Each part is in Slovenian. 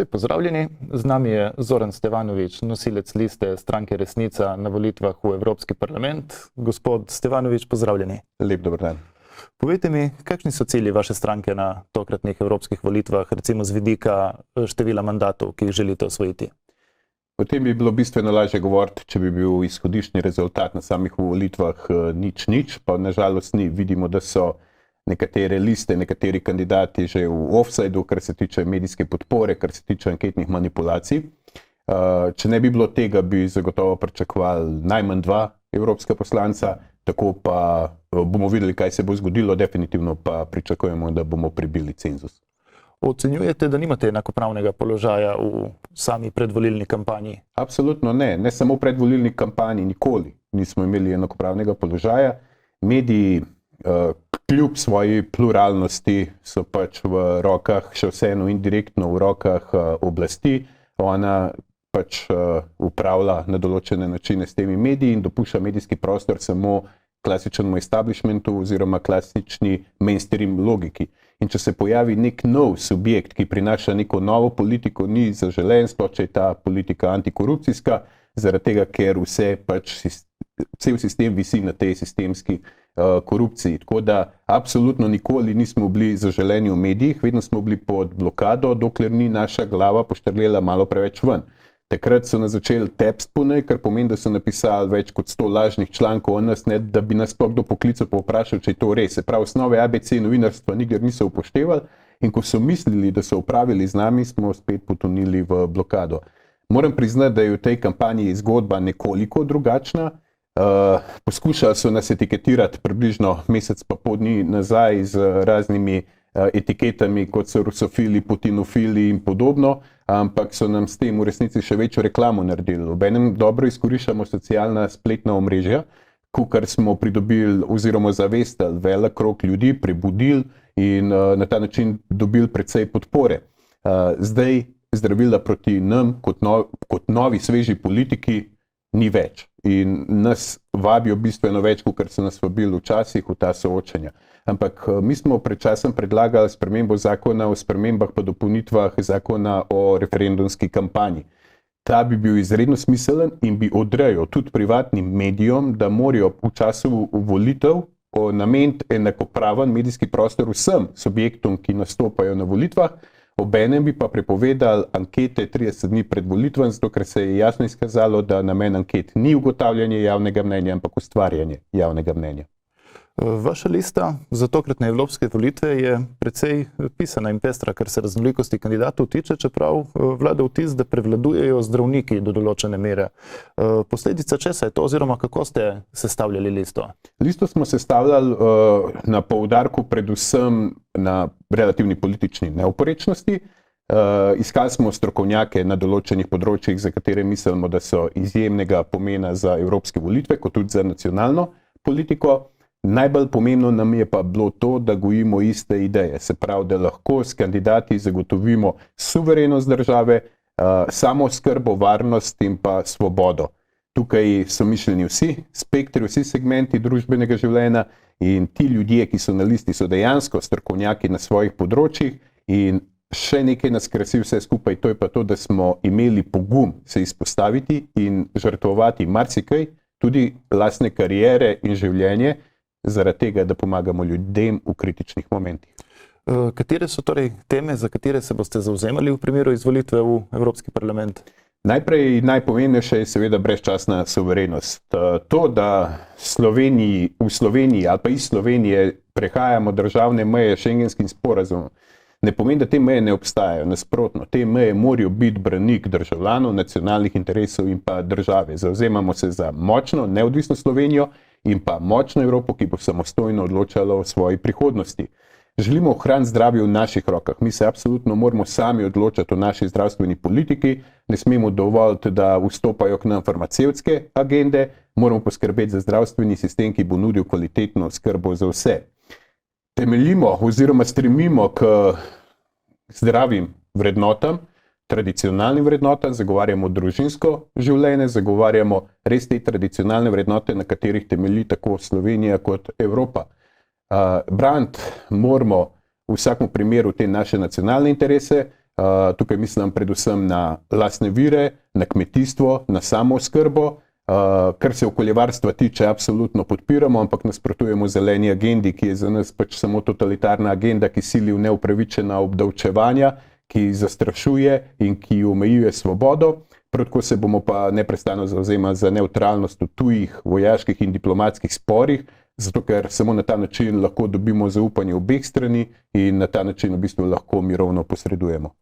Pozdravljeni, z nami je Zoran Stevanović, nosilec liste stranke Resnica na volitvah v Evropski parlament. Gospod Stevanović, pozdravljeni. Lep dober dan. Povejte mi, kakšni so cilji vaše stranke na tokratnih evropskih volitvah, recimo z vidika števila mandatov, ki jih želite osvojiti? O tem bi bilo bistveno lažje govoriti, če bi bil izhodiščni rezultat na samih volitvah nič, pa nažalost ni. Vidimo, da so nekatere liste, nekateri kandidati že v offsideu, kar se tiče medijske podpore, kar se tiče anketnih manipulacij. Če ne bi bilo tega, bi zagotovo pričakovali najmanj 2 evropska poslanca, tako pa bomo videli, kaj se bo zgodilo, definitivno pa pričakujemo, da bomo prebili cenzus. Ocenjujete, da nimate enakopravnega položaja v sami predvolilni kampanji? Absolutno ne. Ne samo v predvolilni kampanji, nikoli nismo imeli enakopravnega položaja. Mediji, kljub svoji pluralnosti, so pač v rokah, še vseeno indirektno v rokah oblasti. Ona pač upravlja na določene načine s temi mediji in dopušča medijski prostor samo klasičnemu establishmentu oziroma klasični mainstream logiki. In če se pojavi nek nov subjekt, ki prinaša neko novo politiko, ni zaželen, sploh če je ta politika antikorupcijska, zaradi tega, ker cel sistem visi na tej sistemski korupciji. Tako da absolutno nikoli nismo bili zaželeni v medijih, vedno smo bili pod blokado, dokler ni naša glava poštrlela malo preveč ven. Takrat so nas začeli tepsti po njej, kar pomeni, da so napisali več kot 100 lažnih člankov o nas, ne da bi nas sploh kdo poklical pa vprašal, če je to res. Se pravi, osnove ABC novinarstva nikdar niso upoštevali in ko so mislili, da so upravili z nami, smo spet potonili v blokado. Moram priznati, da je v tej kampanji zgodba nekoliko drugačna. Poskušali so nas etiketirati približno mesec pa pol dni nazaj z raznimi etiketami, kot so rusofili, putinofili in podobno, ampak so nam s tem v resnici še večjo reklamo naredili. Obenem dobro izkoriščamo socialna spletna omrežja, kar smo pridobili oziroma zavestili velik krog ljudi, prebudili in na ta način dobili precej podpore. Zdaj zdravila proti nam kot novi sveži politiki ni več in nas vabijo bistveno več, kot so nas vabili včasih v ta soočanja. Ampak mi smo pred časom predlagali spremembo zakona o spremembah pa dopolnitvah zakona o referendumski kampanji. Ta bi bil izredno smiselen in bi odrejal tudi privatnim medijem, da morajo v času volitev nameniti enakopraven medijski prostor vsem subjektom, ki nastopajo na volitvah. Obenem bi pa prepovedali ankete 30 dni pred volitvami, zato ker se je jasno izkazalo, da namen anket ni ugotavljanje javnega mnenja, ampak ustvarjanje javnega mnenja. Vaša lista za tokratne evropske volitve je precej pisana in pestra, kar se raznolikosti kandidatov tiče, čeprav vlada vtis, da prevladujejo zdravniki do določene mere. Posledica česa je to oziroma kako ste sestavljali listo? Listo smo sestavljali na poudarku predvsem na relativni politični neoporečnosti. Iskali smo strokovnjake na določenih področjih, za katere mislimo, da so izjemnega pomena za evropske volitve, kot tudi za nacionalno politiko. Najbolj pomembno nam je pa bilo to, da gojimo iste ideje, se pravi, da lahko s kandidati zagotovimo suverenost države, samooskrbo, varnost in pa svobodo. Tukaj so mišljeni vsi spektri, vsi segmenti družbenega življenja in ti ljudje, ki so na listi, so dejansko strokovnjaki na svojih področjih in še nekaj nas krasi vse skupaj, to je pa to, da smo imeli pogum se izpostaviti in žrtvovati marsikaj, tudi lastne kariere in življenje, zaradi tega, da pomagamo ljudem v kritičnih momentih. Katere so torej teme, za katere se boste zavzemali v primeru izvolitve v Evropski parlament? Najprej najpomembnejše je seveda brezčasna suverenost. To, da v Sloveniji ali pa iz Slovenije prehajamo državne meje s schengenskim sporazumom, ne pomeni, da te meje ne obstajajo. Nasprotno, te meje morajo biti branik državljanov, nacionalnih interesov in pa države. Zavzemamo se za močno, neodvisno Slovenijo in pa močno Evropo, ki bo samostojno odločala o svoji prihodnosti. Želimo ohraniti zdravje v naših rokah. Mi se absolutno moramo sami odločati o naši zdravstveni politiki, ne smemo dovoliti, da vstopajo k nam farmacevtske agende, moramo poskrbeti za zdravstveni sistem, ki bo nudil kvalitetno skrbo za vse. Temeljimo oziroma stremimo k zdravim vrednotam, tradicionalnim vrednotam, zagovarjamo družinsko življenje, zagovarjamo res te tradicionalne vrednote, na katerih temelji tako Slovenija kot Evropa. Braniti moramo v vsakem primeru te naše nacionalne interese, Tukaj mislim predvsem na lastne vire, na kmetijstvo, na samooskrbo. Kar se okoljevarstva tiče, absolutno podpiramo, ampak nasprotujemo zeleni agendi, ki je za nas pač samo totalitarna agenda, ki sili v neupravičena obdavčevanja, ki zastrašuje in ki omejuje svobodo. Prav tako se bomo pa neprestano zavzemali za nevtralnost v tujih vojaških in diplomatskih sporih, zato ker samo na ta način lahko dobimo zaupanje obeh strani in na ta način v bistvu lahko mirovno posredujemo.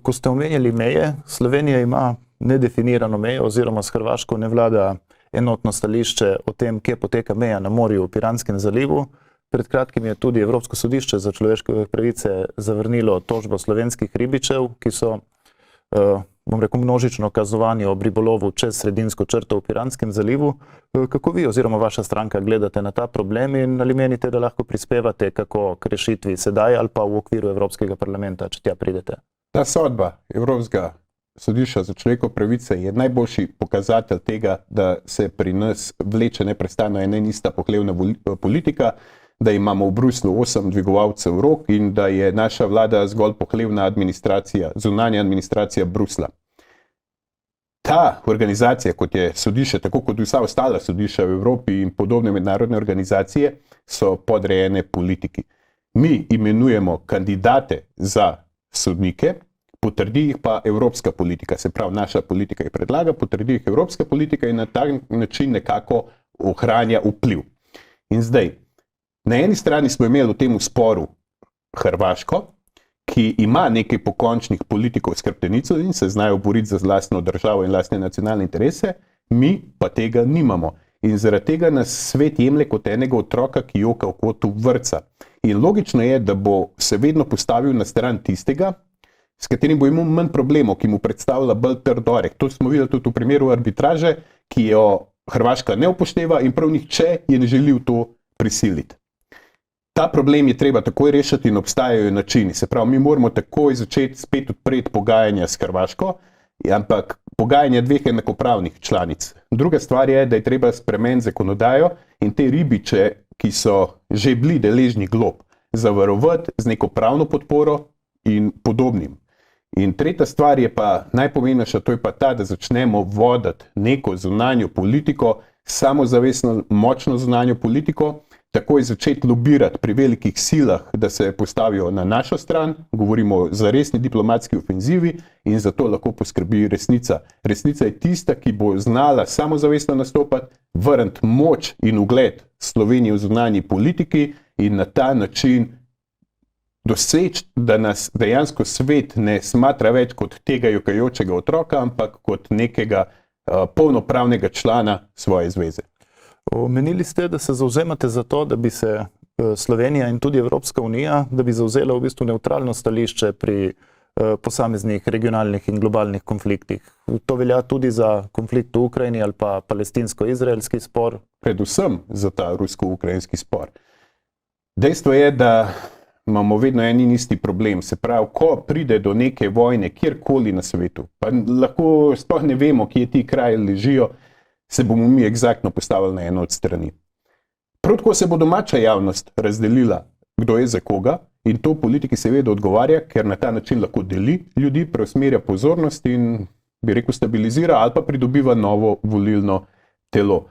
Ko ste omenjali meje, Slovenija ima nedefinirano mejo oziroma s Hrvaško ne vlada enotno stališče o tem, kje poteka meja na morju v Piranskem zalivu. Pred kratkim je tudi Evropsko sodišče za človeške pravice zavrnilo tožbo slovenskih ribičev, ki so množično kaznovani ob ribolovu čez sredinsko črto v Piranskem zalivu. Kako vi oziroma vaša stranka gledate na ta problem in ali menite, da lahko prispevate kako k rešitvi sedaj ali pa v okviru Evropskega parlamenta, če tja pridete? Ta sodba Evropskega sodišča za človekove pravice je najboljši pokazatelj tega, da se pri nas vleče neprestano ena in ista pohlevna politika, da imamo v Bruslju 8 dvigovalcev rok in da je naša vlada zgolj pohlevna administracija, zunanja administracija Bruslja. Ta organizacija, kot je sodišče, tako kot vsa ostala sodišča v Evropi in podobne mednarodne organizacije, so podrejene politiki. Mi imenujemo kandidate za sodnike, potrdi jih pa evropska politika, se pravi naša politika jih predlaga, potrdi jih evropska politika in na ta način nekako ohranja vpliv. In zdaj, na eni strani smo imeli v tem sporu Hrvaško, ki ima nekaj pokončnih politikov s hrbtenico in se znajo boriti za lastno državo in lastne nacionalne interese, mi pa tega nimamo. In zaradi tega nas svet jemlje kot enega otroka, ki joka v kotu vrtca. In logično je, da bo se vedno postavil na stran tistega, s katerim bo imel manj problemov, ki mu predstavlja bolj trd oreh. To smo videli tudi v primeru arbitraže, ki jo Hrvaška ne upošteva in prav nihče je ne želi v to prisiliti. Ta problem je treba takoj rešiti in obstajajo načini. Se pravi, mi moramo takoj začeti spet odpreti pogajanja s Hrvaško, ampak pogajanja dveh enakopravnih članic. Druga stvar je, da je treba spremeniti zakonodajo in te ribiče, ki so že bili deležni glob, zavarovati z neko pravno podporo in podobnim. In tretja stvar je pa najpomembnejša, to je pa ta, da začnemo voditi neko zunanjo politiko, samozavestno, močno zunanjo politiko, takoj začeti lobirati pri velikih silah, da se postavijo na našo stran, govorimo za resni diplomatski ofenzivi in za to lahko poskrbi resnica. Resnica je tista, ki bo znala samozavestno nastopati, vrniti moč in ugled Slovenije v zunanji politiki in na ta način doseči, da nas dejansko svet ne smatra več kot tega jokajočega otroka, ampak kot nekega polnopravnega člana svoje zveze. Omenili ste, da se zavzemate za to, da bi se Slovenija in tudi Evropska unija, da bi zavzela v bistvu nevtralno stališče pri posameznih regionalnih in globalnih konfliktih. To velja tudi za konflikt v Ukrajini ali pa palestinsko-izraelski spor. Predvsem za ta rusko-ukrajinski spor. Dejstvo je, da imamo vedno en in isti problem. Se pravi, ko pride do neke vojne kjerkoli na svetu, pa lahko sploh ne vemo, kje ti kraji ležijo, se bomo mi egzaktno postavili na eno od strani. Prav tako se bo domača javnost razdelila, kdo je za koga, in to politiki seveda odgovarja, ker na ta način lahko deli ljudi, preusmerja pozornost in, bi rekel, stabilizira ali pa pridobiva novo volilno telo.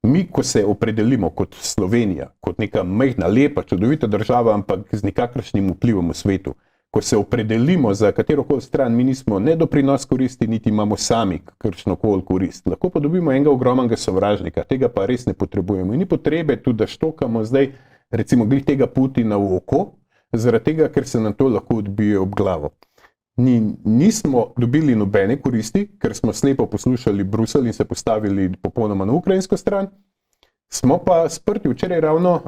Mi, ko se opredelimo kot Slovenija, kot neka majhna, lepa, čudovita država, ampak z nikakršnim vplivom v svetu, ko se opredelimo za katerokoli stran, mi nismo ne doprinos koristi, niti imamo sami kakršnokoli korist. Lahko pa dobimo enega ogromnega sovražnika, tega pa res ne potrebujemo. In ni potrebe tudi, da štokamo zdaj, recimo, glih tega Putina v oko, zaradi tega, ker se nam to lahko odbije ob glavo. Nismo dobili nobene koristi, ker smo slepo poslušali Bruselj in se postavili popolnoma na ukrajinsko stran. Smo pa sprti, včeraj ravno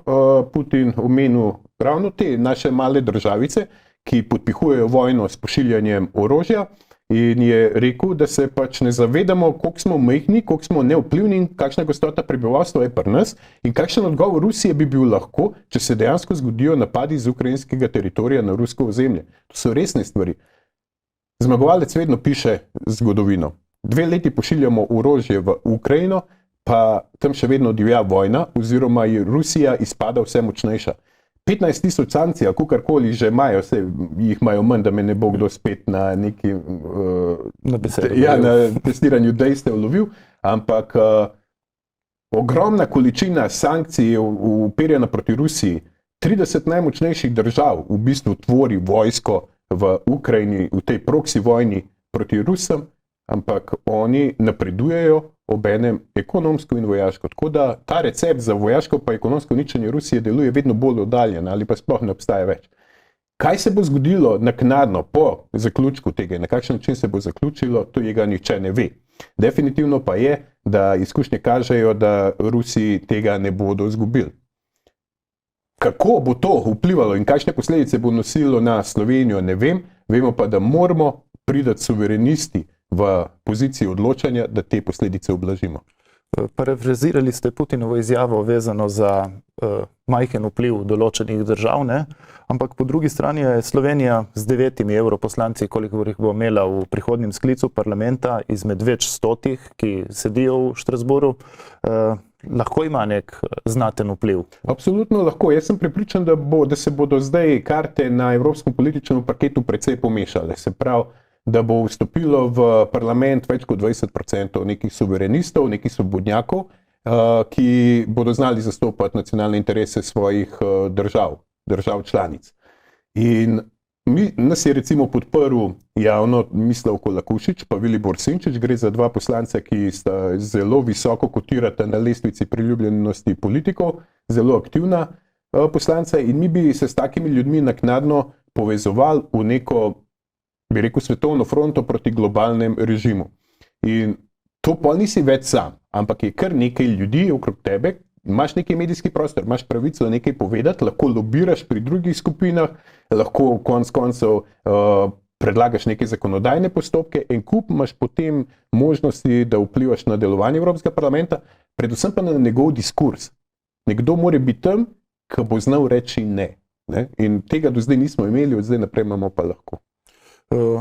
Putin omenil ravno te naše male državice, ki podpihujejo vojno s pošiljanjem orožja in je rekel, da se pač ne zavedamo, koliko smo majhni, koliko smo nevplivni in kakšna gostota prebivalstva je pri nas in kakšen odgovor Rusije bi bil lahko, če se dejansko zgodijo napadi z ukrajinskega teritorija na rusko ozemlje. To so resne stvari. Zmagovalec vedno piše zgodovino. 2 leti pošiljamo orožje v Ukrajino, pa tam še vedno divja vojna oziroma je Rusija izpada vse močnejša. 15.000 sankcij, kakorkoli že imajo, jih imajo manj, da me ne bo kdo spet na neki na testiranju dejstev lovil, ampak ogromna količina sankcij je uperjena proti Rusiji. 30 najmočnejših držav v bistvu tvori vojsko v Ukrajini, v tej proksi vojni proti Rusom, ampak oni napredujejo obenem ekonomsko in vojaško. Tako da ta recept za vojaško pa ekonomsko uničenje Rusije deluje vedno bolj oddaljen ali pa sploh ne obstaja več. Kaj se bo zgodilo naknadno po zaključku tega, na kakšen način se bo zaključilo, to ga nihče ne ve. Definitivno pa je, da izkušnje kažejo, da Rusi tega ne bodo izgubili. Kako bo to vplivalo in kakšne posledice bo nosilo na Slovenijo, ne vem. Vemo pa, da moramo priti suverenisti v poziciji odločanja, da te posledice ublažimo. Parafrazirali ste Putinovo izjavo vezano za majhen vpliv določenih držav, ne? Ampak po drugi strani je Slovenija z 9 evroposlanci, koliko jih bo imela v prihodnjem sklicu parlamenta, izmed več stotih, ki sedijo v Štrasburu, lahko ima nek znaten vpliv. Absolutno lahko. Jaz sem prepričan, da se bodo zdaj karte na evropskem političnem parketu precej pomešale. Se pravi, da bo vstopilo v parlament več kot 20% nekih suverenistov, nekih svobodnjakov, ki bodo znali zastopati nacionalne interese svojih držav članic. In nas je recimo podprl javno Mislav Kolakušič pa Vilibor Sinčić, gre za dva poslanca, ki sta zelo visoko kotirata na lestvici priljubljenosti politikov, zelo aktivna poslanca, in mi bi se s takimi ljudmi naknadno povezovali v neko, bi rekel, svetovno fronto proti globalnem režimu. In to pa nisi več sam, ampak je kar nekaj ljudi okrog tebe, imaš neki medijski prostor, imaš pravico nekaj povedati, lahko lobiraš pri drugih skupinah, lahko konec koncev predlagaš neke zakonodajne postopke in kup imaš potem možnosti, da vplivaš na delovanje Evropskega parlamenta, predvsem pa na njegov diskurs. Nekdo mora biti tam, ki bo znal reči ne. In tega do zdaj nismo imeli, od zdaj naprej imamo pa lahko.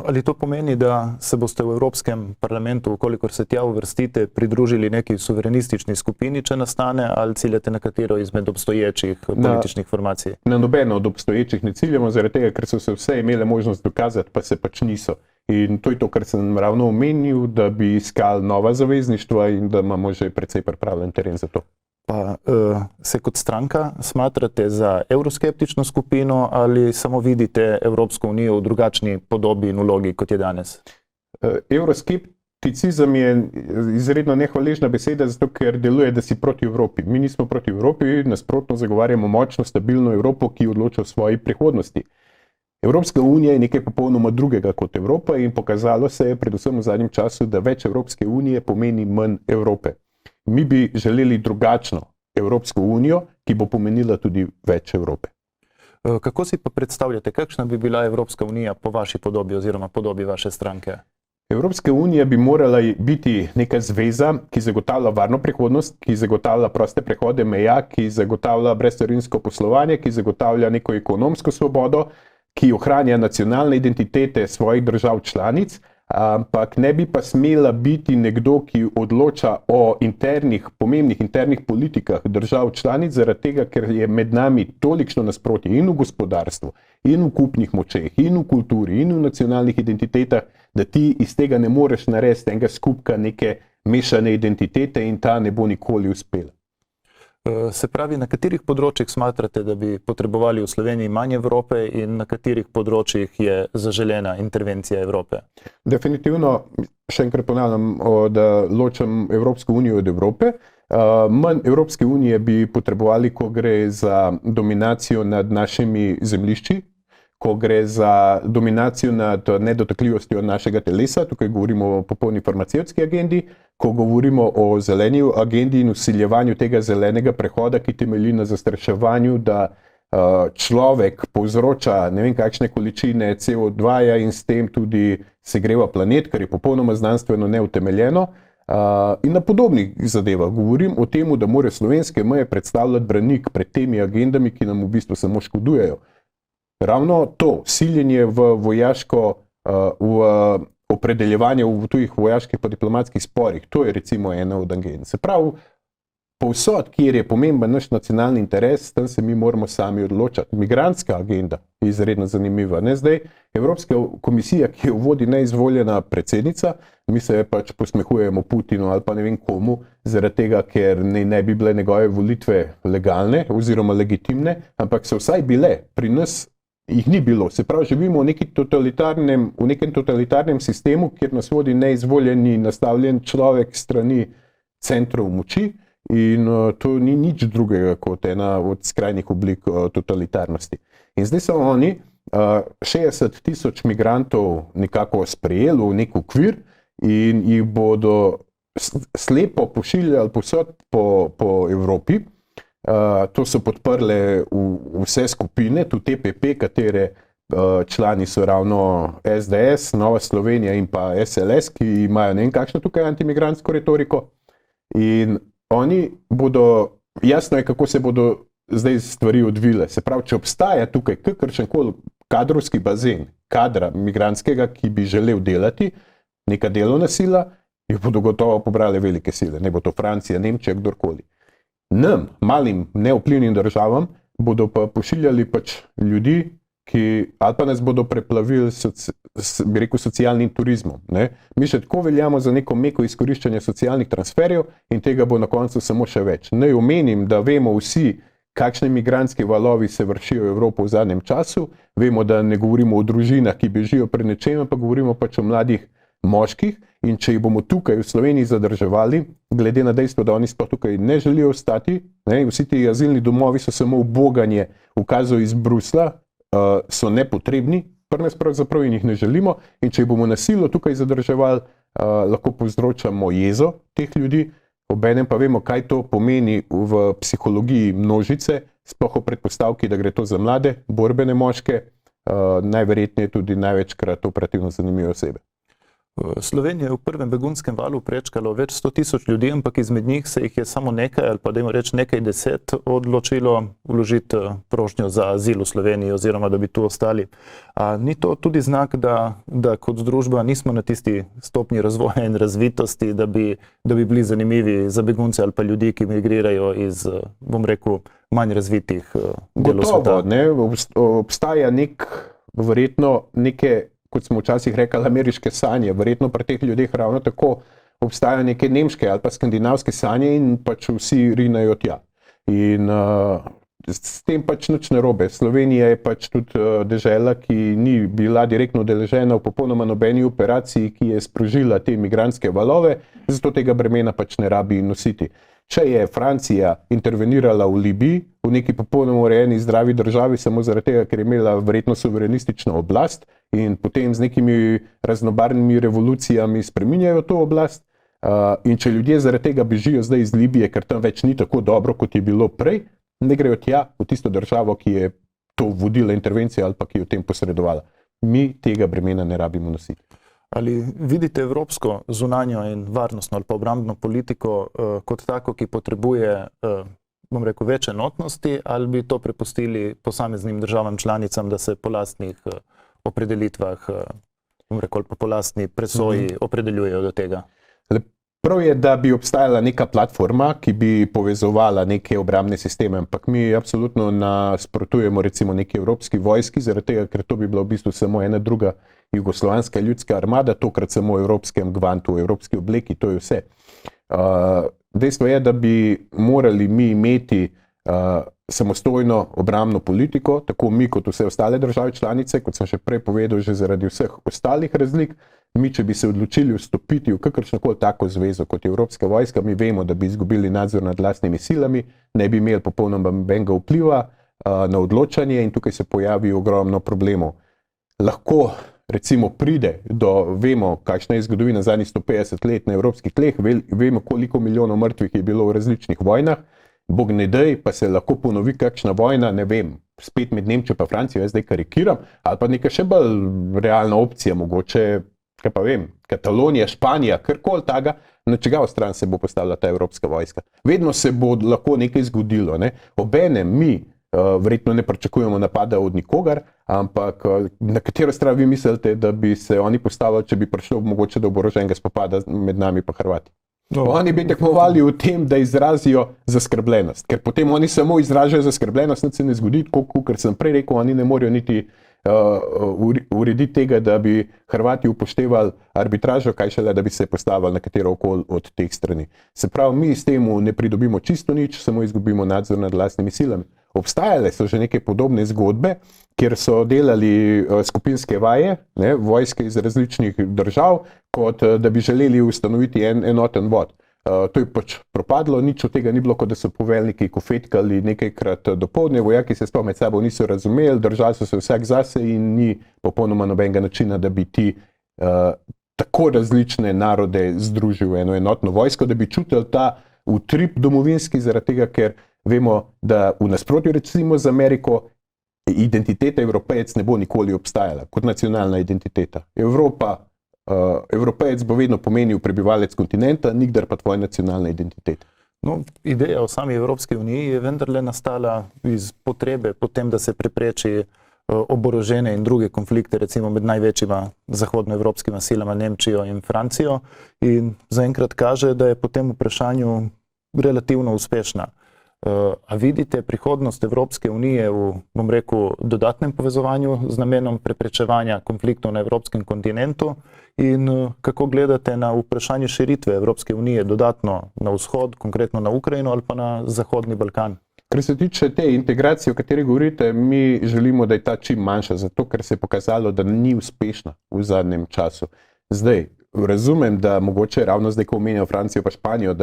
Ali to pomeni, da se boste v Evropskem parlamentu, kolikor se tja uvrstite, pridružili neki suverenistični skupini, če nastane, ali ciljate na katero izmed obstoječih političnih formacij? Na nobeno od obstoječih ne ciljamo, zaradi tega, ker so se vse imele možnost dokazati, pa se pač niso. In to je to, kar sem ravno omenil, da bi iskali nova zavezništva in da imamo že precej pripravljen teren za to. Pa se kot stranka smatrate za evroskeptično skupino ali samo vidite Evropsko unijo v drugačni podobi in vlogi, kot je danes? Evroskepticizem je izredno nehvaležna beseda, zato ker deluje, da si proti Evropi. Mi nismo proti Evropi, nasprotno zagovarjamo močno, stabilno Evropo, ki odloča o svoji prihodnosti. Evropska unija je nekaj popolnoma drugega kot Evropa in pokazalo se je predvsem v zadnjem času, da več Evropske unije pomeni manj Evrope. Mi bi želeli drugačno Evropsko unijo, ki bo pomenila tudi več Evrope. Kako si pa predstavljate, kakšna bi bila Evropska unija po vaši podobi oziroma podobi vaše stranke? Evropska unija bi morala biti neka zveza, ki zagotavlja varno prihodnost, ki zagotavlja proste prehode meja, ki zagotavlja brezcarinsko poslovanje, ki zagotavlja neko ekonomsko svobodo, ki ohranja nacionalne identitete svojih držav članic, ampak ne bi pa smela biti nekdo, ki odloča o pomembnih internih politikah držav članic, zaradi tega, ker je med nami tolikšno nasprotje in v gospodarstvu, in v kupnih močeh, in v kulturi, in v nacionalnih identitetah, da ti iz tega ne moreš narediti enega skupka neke mešane identitete in ta ne bo nikoli uspela. Se pravi, na katerih področjih smatrate, da bi potrebovali v Sloveniji manj Evrope in na katerih področjih je zaželena intervencija Evrope? Definitivno, še enkrat ponavljam, da ločam Evropsko unijo od Evrope. Manj Evropske unije bi potrebovali, ko gre za dominacijo nad našimi zemljišči, ko gre za dominacijo nad nedotakljivostjo našega telesa, tukaj govorimo o popolni farmacevtski agendi, ko govorimo o zeleni agendi in vsiljevanju tega zelenega prehoda, ki temelji na zastraševanju, da človek povzroča ne vem kakšne količine CO2 in s tem tudi segreva planet, kar je popolnoma znanstveno neutemeljeno. In na podobnih zadevah govorim o tem, da morajo slovenske meje predstavljati branik pred temi agendami, ki nam v bistvu samo škodujejo. Ravno to, siljenje v vojaško, v opredeljevanje v tujih vojaških pa diplomatskih sporih, to je recimo ena od agend. Se pravi, povsod, kjer je pomemben naš nacionalni interes, tam se mi moramo sami odločati. Migrantska agenda je izredno zanimiva. Ne? Zdaj, Evropska komisija, ki jo vodi neizvoljena predsednica, mi se pač posmehujemo Putinu ali pa ne vem komu, zaradi tega, ker ne bi bile njegove volitve legalne oziroma legitimne, ampak so vsaj bile. Pri nas jih ni bilo. Se pravi, živimo v nekem totalitarnem sistemu, kjer nas vodi neizvoljeni, nastavljen človek strani centrov moči. In to ni nič drugega kot ena od skrajnih oblik totalitarnosti. In zdaj so oni 60 tisoč migrantov nekako sprejeli v nek okvir in jih bodo slepo pošiljali povsod po Evropi. To so podprle vse skupine, tudi TPP, katere člani so ravno SDS, Nova Slovenija in pa SLS, ki imajo ne vem kakšno tukaj antimigrantsko retoriko. In oni bodo, jasno je, kako se bodo zdaj stvari odvile. Se pravi, če obstaja tukaj kakršenkoli kadrovski bazen, kadra migrantskega, ki bi želel delati, neka delovna sila, jih bodo gotovo pobrale velike sile. Ne bo to Francija, Nemčija, kdorkoli. Nam, malim, nevplivnim državam, bodo pa pošiljali pač ljudi, ali pa nas bodo preplavili bi rekel, socialnim turizmom. Ne? Mi še tako veljamo za neko meko izkoriščanje socialnih transferjev in tega bo na koncu samo še več. Naj omenim, da vemo vsi, kakšne migrantske valovi se vršijo v Evropo v zadnjem času. Vemo, da ne govorimo o družinah, ki bežijo pred nečem, ampak govorimo pač o mladih moških. In če jih bomo tukaj v Sloveniji zadrževali, glede na dejstvo, da oni sploh tukaj ne želijo ostati, ne, vsi ti azilni domovi so samo uboganje ukazov iz Brusla, so nepotrebni, nas pravzaprav in jih ne želimo. In če jih bomo na silo tukaj zadrževali, lahko povzročamo jezo teh ljudi. Obenem pa vemo, kaj to pomeni v psihologiji množice, sploh o predpostavki, da gre to za mlade, borbene moške, najverjetneje tudi največkrat operativno zanimive osebe. Slovenija je v prvem begunskem valu prečkalo več 100 tisoč ljudi, ampak izmed njih se jih je samo nekaj, ali pa dajmo reči nekaj deset, odločilo vložiti prošnjo za azil v Sloveniji oziroma da bi tu ostali. Ni to tudi znak, da kot družba nismo na tisti stopnji razvoja in razvitosti, da bi bili zanimivi za begunce ali pa ljudi, ki migrirajo iz, bom rekel, manj razvitih delov sveta? Gotovo, ne? Obstaja verjetno neke, kot smo včasih rekli, ameriške sanje. Verjetno pri teh ljudeh ravno tako obstajajo neke nemške ali pa skandinavske sanje in pač vsi rinejo tja. In s tem pač nič narobe. Slovenija je pač tudi dežela, ki ni bila direktno udeležena v popolnoma nobeni operaciji, ki je sprožila te migrantske valove, zato tega bremena pač ne rabi nositi. Če je Francija intervenirala v Libiji, v neki popolnoma urejeni zdravi državi, samo zaradi tega, ker je imela verjetno suverenistično oblast in potem z nekimi raznobarvnimi revolucijami spreminjajo to oblast, in če ljudje zaradi tega bežijo zdaj iz Libije, ker tam več ni tako dobro, kot je bilo prej, ne grejo tja v tisto državo, ki je to vodila intervencijo ali pa ki je v tem posredovala. Mi tega bremena ne rabimo nositi. Ali vidite evropsko zunanjo in varnostno ali pa obrambno politiko kot tako, ki potrebuje, bom rekel, več enotnosti, ali bi to prepustili posameznim državam članicam, da se po lastnih opredelitvah, bom rekel, po lastni presoji opredeljujejo do tega? Prav je, da bi obstajala neka platforma, ki bi povezovala neke obrambne sisteme, ampak mi absolutno nasprotujemo recimo neki evropski vojski, zaradi tega, ker to bi bila v bistvu samo ena druga jugoslovanska ljudska armada, tokrat samo v evropskem gvantu, v evropski obleki, to je vse. Dejstvo je, da bi morali mi imeti samostojno obrambno politiko, tako mi kot vse ostale države članice, kot sem še prej povedal, že zaradi vseh ostalih razlik. Mi, če bi se odločili vstopiti v kakršnokoli tako zvezo, kot je Evropska vojska, mi vemo, da bi izgubili nadzor nad lastnimi silami, ne bi imeli popolnoma nobenega vpliva na odločanje in tukaj se pojavi ogromno problemov. Lahko recimo pride vemo, kakšna je zgodovina zadnjih 150 let na evropskih tleh, vemo, koliko milijonov mrtvih je bilo v različnih vojnah, bog ne daj, pa se lahko ponovi kakšna vojna, ne vem, spet med Nemčijo pa Francijo, jaz zdaj karikiram, ali pa neka še bolj realna opcija, mogoče, kaj pa vem, Katalonija, Španija, karkoli taga, na čigav stran se bo postavila ta evropska vojska. Vedno se bo lahko nekaj zgodilo. Ne? Obenem mi verjetno ne pričakujemo napada od nikogar, ampak na katero stran vi mislite, da bi se oni postavili, če bi prišlo mogoče do oboroženega spopada med nami pa Hrvati? No. Oni bi tekmovali v tem, da izrazijo zaskrbljenost, ker potem oni samo izražajo zaskrbljenost, nič se ne zgodi, kot sem prej rekel, oni ne morejo niti urediti tega, da bi Hrvati upoštevali arbitražo, kaj šele, da bi se postavili na katero koli od teh strani. Se pravi, mi s tem ne pridobimo čisto nič, samo izgubimo nadzor nad lastnimi silami. Obstajale so že neke podobne zgodbe, kjer so delali skupinske vaje, ne, vojske iz različnih držav, kot da bi želeli ustanoviti enoten vod. To je pač propadlo, nič od tega ni bilo, kot da so poveljniki kofetkali nekajkrat dopoldne, vojaki se sploh med sabo niso razumeli, držali so se vsak zase in ni popolnoma nobenega načina, da bi ti tako različne narode združil v eno enotno vojsko, da bi čutili ta utrip domovinski, zaradi tega, ker vemo, da v nasprotju recimo z Ameriko identiteta Evropejec ne bo nikoli obstajala kot nacionalna identiteta. Evropejec bo vedno pomenil prebivalec kontinenta, nikdar pa tvoja nacionalna identiteta. No, ideja o sami Evropski uniji je vendarle nastala iz potrebe potem, da se prepreči oborožene in druge konflikte, recimo med največjima zahodnoevropskima silama Nemčijo in Francijo, in zaenkrat kaže, da je po tem vprašanju relativno uspešna. A vidite prihodnost Evropske unije v, bom rekel, dodatnem povezovanju z namenom preprečevanja konfliktov na evropskem kontinentu in kako gledate na vprašanje širitve Evropske unije dodatno na vzhod, konkretno na Ukrajino ali pa na Zahodni Balkan? Kar se tiče te integracije, o kateri govorite, mi želimo, da je ta čim manjša, zato ker se je pokazalo, da ni uspešna v zadnjem času. Zdaj, razumem, da mogoče ravno zdaj, ko omenjajo Francijo pa Španijo,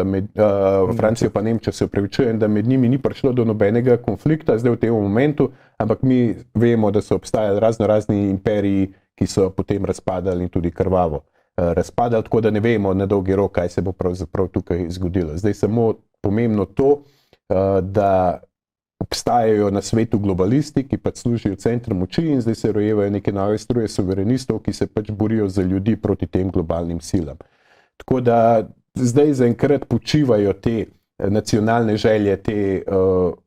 Francijo pa Nemčijo, se upravičujem, da med njimi ni prišlo do nobenega konflikta zdaj v tem momentu, ampak mi vemo, da so obstajali razni imperiji, ki so potem razpadali in tudi krvavo razpadali, tako da ne vemo na dolgi rok, kaj se bo pravzaprav tukaj zgodilo. Zdaj samo pomembno to, da obstajajo na svetu globalisti, ki pač služijo centrom moči in zdaj se rojevajo neke nove struje suverenistov, ki se pač borijo za ljudi proti tem globalnim silam. Tako da zdaj zaenkrat počivajo te nacionalne želje, te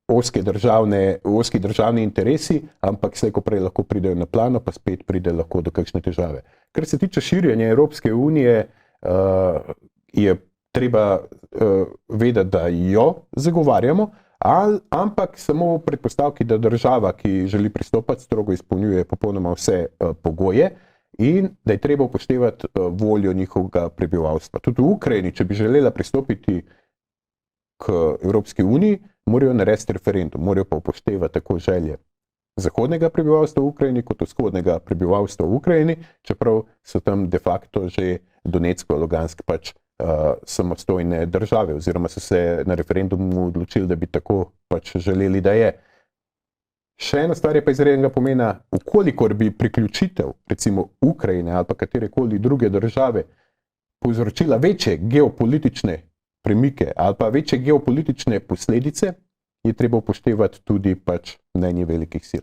oski državni interesi, ampak slej ko prej lahko pridejo na plano, pa spet pride lahko do kakšne težave. Kar se tiče širjenja Evropske unije, je treba vedeti, da jo zagovarjamo, ampak samo v predpostavki, da država, ki želi pristopati, strogo izpolnjuje popolnoma vse pogoje in da je treba upoštevati voljo njihovega prebivalstva. Tudi v Ukrajini, če bi želela pristopiti k Evropski uniji, morajo narediti referendum, morajo pa upoštevati tako želje zahodnega prebivalstva v Ukrajini kot vzhodnega prebivalstva v Ukrajini, čeprav so tam de facto že Donetsko, Lugansk pač samostojne države, oziroma so se na referendumu odločili, da bi tako pač želeli, da je. Še ena stvar je pa izrednega pomena, ukolikor bi priključitev recimo Ukrajine ali pa katerekoli druge države povzročila večje geopolitične premike ali pa večje geopolitične posledice, je treba upoštevati tudi pač mnenje velikih sil.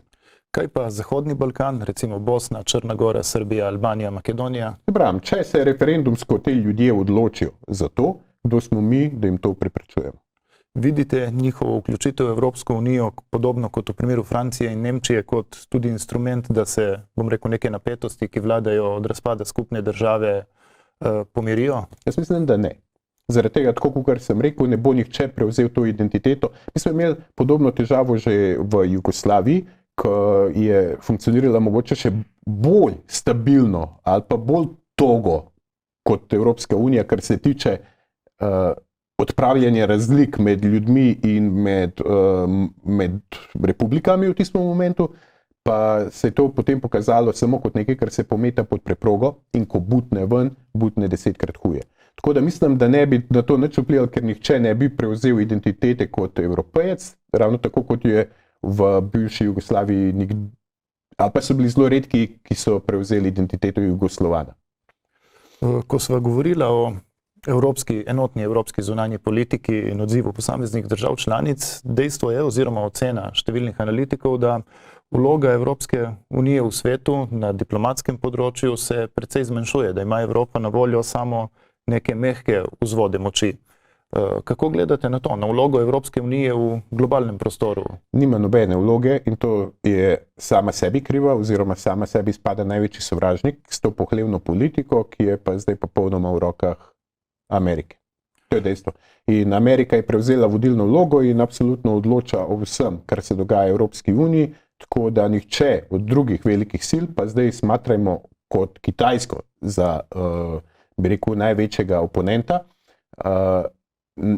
Kaj pa Zahodni Balkan, recimo Bosna, Črna Gora, Srbija, Albanija, Makedonija? Če se referendumsko te ljudje odločijo za to, kdo smo mi, da jim to preprečujemo? Vidite njihovo vključitev v Evropsko unijo podobno kot v primeru Francije in Nemčije kot tudi instrument, da se, bom rekel, neke napetosti, ki vladajo od razpada skupne države, pomirijo? Jaz mislim, da ne. Zaradi tega, tako kot sem rekel, ne bo nihče prevzel to identiteto. Mi smo imeli podobno težavo že v Jugoslaviji, ko je funkcionirala mogoče še bolj stabilno ali pa bolj togo kot Evropska unija, kar se tiče odpravljanja razlik med ljudmi in med republikami v tistem momentu, pa se je to potem pokazalo samo kot nekaj, kar se pometa pod preprogo in ko butne ven, butne 10-krat huje. Tako da mislim, da ne bi na to nič vplivalo, ker nihče ne bi prevzel identitete kot Evropejec, ravno tako kot je v bivši Jugoslaviji, ali pa so bili zelo redki, ki so prevzeli identiteto Jugoslovana. Ko sva govorila o enotni evropski zunanji politiki in odzivu posameznih držav članic, dejstvo je oziroma ocena številnih analitikov, da vloga Evropske unije v svetu na diplomatskem področju se precej zmanjšuje, da ima Evropa na voljo samo neke mehke vzvode moči. Kako gledate na to, na vlogo Evropske unije v globalnem prostoru? Nima nobene vloge in to je sama sebi kriva, oziroma sama sebi spada največji sovražnik s to pohlevno politiko, ki je pa zdaj popolnoma v rokah Amerike. To je dejstvo. In Amerika je prevzela vodilno vlogo in absolutno odloča o vsem, kar se dogaja v Evropski uniji, tako da nihče od drugih velikih sil, pa zdaj smatrajmo kot Kitajsko za, bi rekel, največjega oponenta,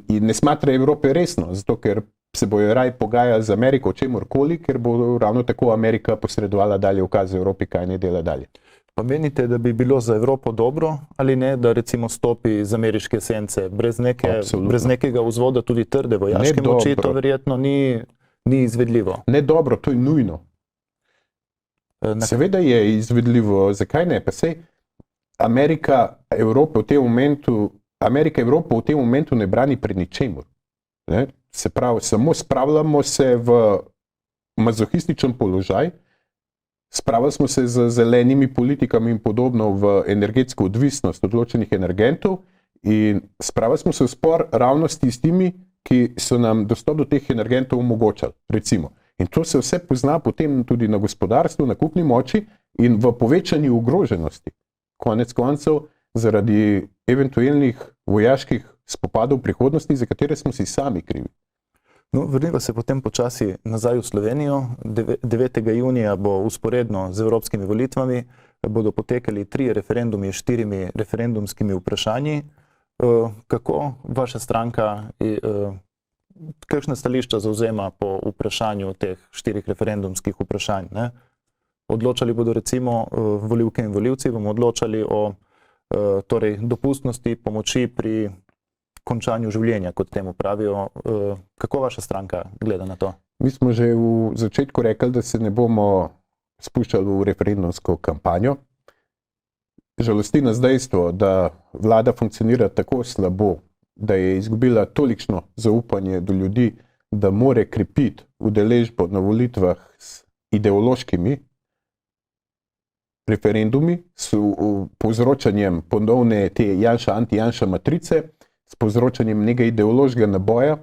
in ne smatra Evrope resno, zato ker se bojo raj pogajali z Ameriko o čemurkoli, ker bo ravno tako Amerika posredovala dalje ukaze Evropi, kaj ne dela dalje. Pa menite, da bi bilo za Evropo dobro ali ne, da recimo stopi z ameriške sence, brez nekega vzvoda tudi trde vojaške moči, to verjetno ni izvedljivo. Ne dobro, to je nujno. Seveda je izvedljivo, zakaj ne? Pa sej Amerika Evropo v tem momentu ne brani pred ničemur. Ne? Se pravi, samo spravljamo se v mazohističen položaj, spravili smo se z zelenimi politikami in podobno v energetsko odvisnost odločenih energentov in spravili smo se v spor ravno s tistimi, ki so nam dostop do teh energentov omogočali, recimo. In to se vse pozna potem tudi na gospodarstvu, na kupni moči in v povečanju ogroženosti. Konec koncev, zaradi eventualnih vojaških spopadov v prihodnosti, za katere smo si sami krivi. No, vrniva se potem počasi nazaj v Slovenijo. 9. junija bo usporedno z evropskimi volitvami, bodo potekali 3 referendumi s 4 referendumskimi vprašanji. Kako vaša stranka, kakšna stališča zauzema po vprašanju teh 4 referendumskih vprašanj? Ne? Odločali bodo recimo volivke in volivci, bomo odločali o torej dopustnosti pomoči pri končanju življenja, kot temu pravijo. Kako vaša stranka gleda na to? Mi smo že v začetku rekli, da se ne bomo spuščali v referendumsko kampanjo. Žalosti nas dejstvo, da vlada funkcionira tako slabo, da je izgubila tolikšno zaupanje do ljudi, da more krepiti udeležbo na volitvah s ideološkimi referendumi, s povzročanjem ponovne te anti-Janša matrice, s povzročanjem nekega ideološkega naboja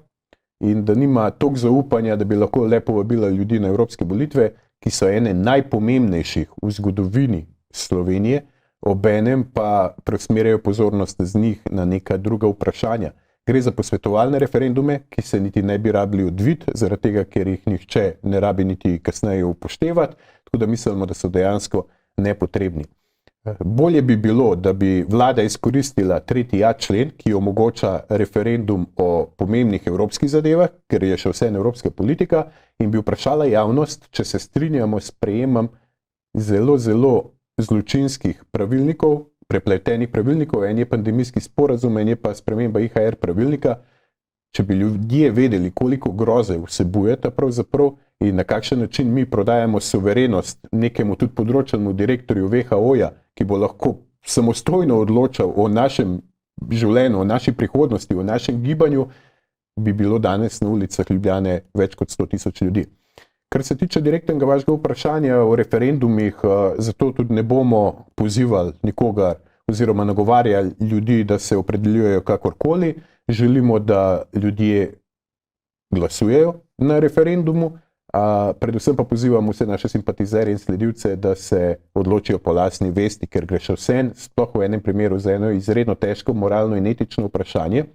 in da nima toliko zaupanja, da bi lahko lepo vabila ljudi na evropske volitve, ki so ene najpomembnejših v zgodovini Slovenije, obenem pa preusmerjajo pozornost z njih na neka druga vprašanja. Gre za posvetovalne referendume, ki se niti ne bi rabili odviti, zaradi tega, ker jih nihče ne rabi niti kasneje upoštevati, tako da mislimo, da so dejansko nepotrebni. Bolje bi bilo, da bi vlada izkoristila 3.a člen, ki omogoča referendum o pomembnih evropskih zadevah, ker je še vseeno evropska politika, in bi vprašala javnost, če se strinjamo s sprejemom zelo zločinskih pravilnikov, prepletenih pravilnikov, en je pandemijski sporazum, en je pa sprememba IHR pravilnika. Če bi ljudje vedeli, koliko groze vsebujeta pravzaprav in na kakšen način mi prodajamo suverenost nekemu tudi področnemu direktorju WHO-ja, ki bo lahko samostojno odločal o našem življenju, o naši prihodnosti, o našem gibanju, bi bilo danes na ulicah Ljubljane več kot 100.000 ljudi. Kar se tiče direktnega vašega vprašanja o referendumih, zato tudi ne bomo pozivali nikogar oziroma nagovarjali ljudi, da se opredeljujejo kakorkoli. Želimo, da ljudje glasujejo na referendumu, predvsem pa pozivamo vse naše simpatizerje in sledilce, da se odločijo po lastni vesti, ker gre še vsem, sploh v enem primeru za eno izredno težko moralno in etično vprašanje.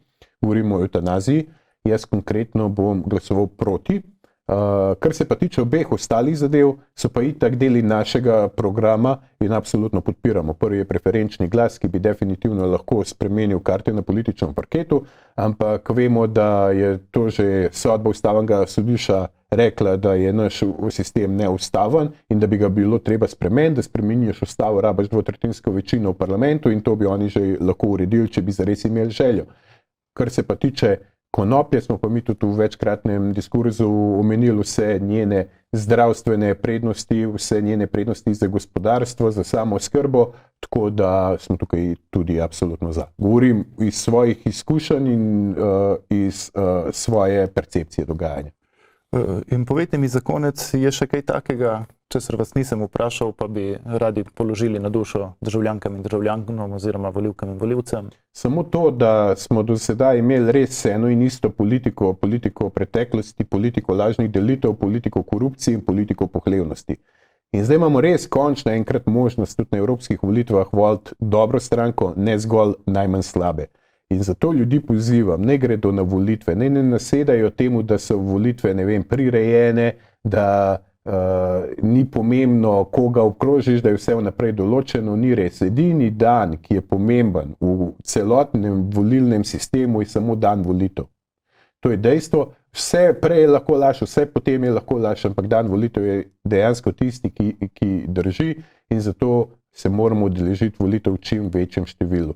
Govorimo o eutanaziji. Jaz konkretno bom glasoval proti. Kar se pa tiče obeh ostalih zadev, so pa itak deli našega programa in absolutno podpiramo. Prvi je preferenčni glas, ki bi definitivno lahko spremenil karte na političnem parketu, ampak vemo, da je to že sodba ustavnega sodišča rekla, da je naš sistem neustaven in da bi ga bilo treba spremeniti, da spremeniš ustavo, rabaš dvotretjinsko večino v parlamentu in to bi oni že lahko uredili, če bi zares imeli željo. Kar se pa tiče konoplje, smo pa mi tudi v večkratnem diskurzu omenili vse njene zdravstvene prednosti, vse njene prednosti za gospodarstvo, za samo oskrbo, tako da smo tukaj tudi absolutno za. Govorim iz svojih izkušenj in iz svoje percepcije dogajanja. In povejte mi za konec, je še kaj takega, česar vas nisem vprašal, pa bi radi položili na dušo državljankam in državljanom oziroma volivkam in volivcem? Samo to, da smo do sedaj imeli res eno in isto politiko preteklosti, politiko lažnih delitev, politiko korupcije in politiko pohlevnosti. In zdaj imamo res končno enkrat možnost tudi na evropskih volitvah voliti dobro stranko, ne zgolj najmanj slabe. In zato ljudi pozivam, ne gredo na volitve, ne nasedajo temu, da so volitve, ne vem, prirejene, da ni pomembno, koga obkrožiš, da je vse vnaprej določeno, ni res. Edini dan, ki je pomemben v celotnem volilnem sistemu, je samo dan volitev. To je dejstvo, vse prej je lahko laž, vse potem je lahko laž, ampak dan volitev je dejansko tisti, ki drži in zato se moramo udeležiti volitev v čim večjem številu.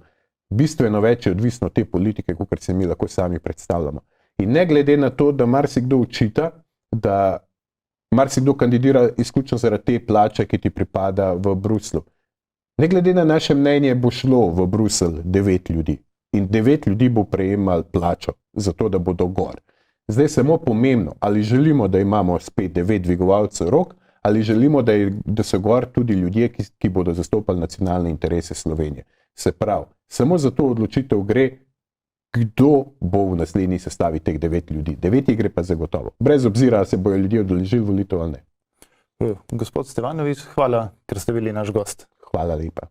Bistveno več je odvisno od te politike, kot se mi lahko sami predstavljamo. In ne glede na to, da marsikdo očita, da marsikdo kandidira izključno zaradi te plače, ki ti pripada v Bruslju. Ne glede na naše mnenje, bo šlo v Bruselj 9 ljudi. In 9 ljudi bo prejemalo plačo, zato da bodo gor. Zdaj je samo pomembno, ali želimo, da imamo spet 9 dvigovalcev rok, ali želimo, da so gor tudi ljudje, ki bodo zastopali nacionalne interese Slovenije. Se pravi, samo za to odločitev gre, kdo bo v naslednji sestavi teh 9 ljudi. 9 gre pa zagotovo. Brez obzira, se bojo ljudje odeležili volitev ali ne. Gospod Stevanovič, hvala, ker ste bili naš gost. Hvala lepa.